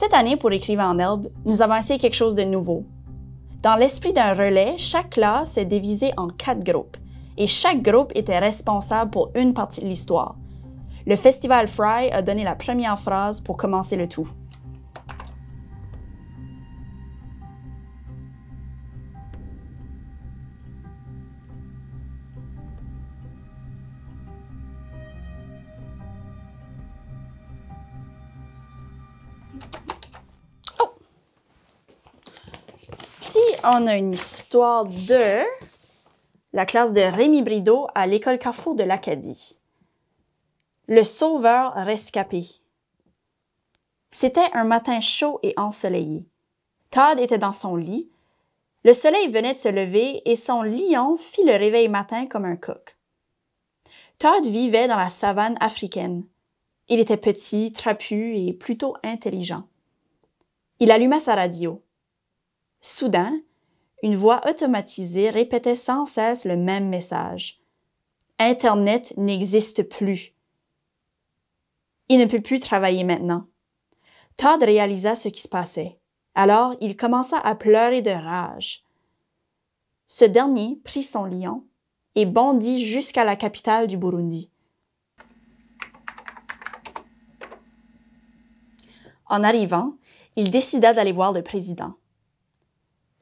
Cette année, pour Écrivains en herbe, nous avons essayé quelque chose de nouveau. Dans l'esprit d'un relais, chaque classe est divisée en 4 groupes, et chaque groupe était responsable pour une partie de l'histoire. Le Festival Fry a donné la première phrase pour commencer le tout. Si on a une histoire de la classe de Rémi Brideau à l'école Carrefour de l'Acadie. Le sauveur rescapé. C'était un matin chaud et ensoleillé. Todd était dans son lit. Le soleil venait de se lever et son lion fit le réveil matin comme un coq. Todd vivait dans la savane africaine. Il était petit, trapu et plutôt intelligent. Il alluma sa radio. Soudain, une voix automatisée répétait sans cesse le même message. Internet n'existe plus. Il ne peut plus travailler maintenant. Todd réalisa ce qui se passait. Alors, il commença à pleurer de rage. Ce dernier prit son lion et bondit jusqu'à la capitale du Burundi. En arrivant, il décida d'aller voir le président.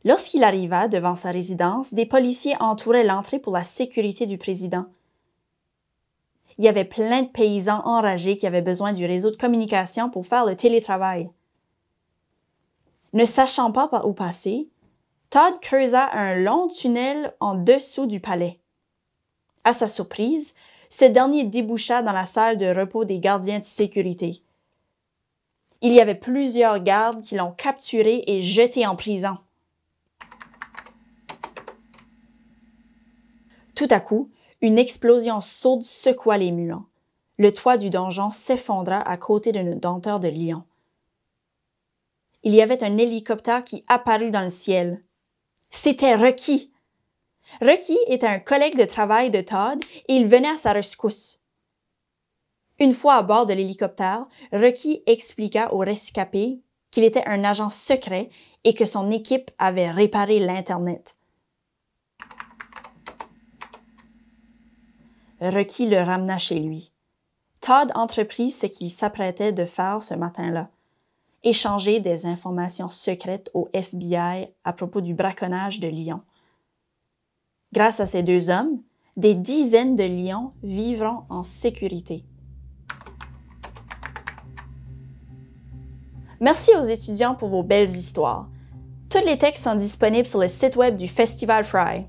Lorsqu'il arriva devant sa résidence, des policiers entouraient l'entrée pour la sécurité du président. Il y avait plein de paysans enragés qui avaient besoin du réseau de communication pour faire le télétravail. Ne sachant pas par où passer, Todd creusa un long tunnel en dessous du palais. À sa surprise, ce dernier déboucha dans la salle de repos des gardiens de sécurité. Il y avait plusieurs gardes qui l'ont capturé et jeté en prison. Tout à coup, une explosion sourde secoua les murs. Le toit du donjon s'effondra à côté d'une denteur de lion. Il y avait un hélicoptère qui apparut dans le ciel. C'était Rocky. Rocky était un collègue de travail de Todd et il venait à sa rescousse. Une fois à bord de l'hélicoptère, Rocky expliqua au rescapé qu'il était un agent secret et que son équipe avait réparé l'Internet. Rocky le ramena chez lui. Todd entreprit ce qu'il s'apprêtait de faire ce matin-là, échanger des informations secrètes au FBI à propos du braconnage de lions. Grâce à ces 2 hommes, des dizaines de lions vivront en sécurité. Merci aux étudiants pour vos belles histoires. Tous les textes sont disponibles sur le site web du Festival Fry.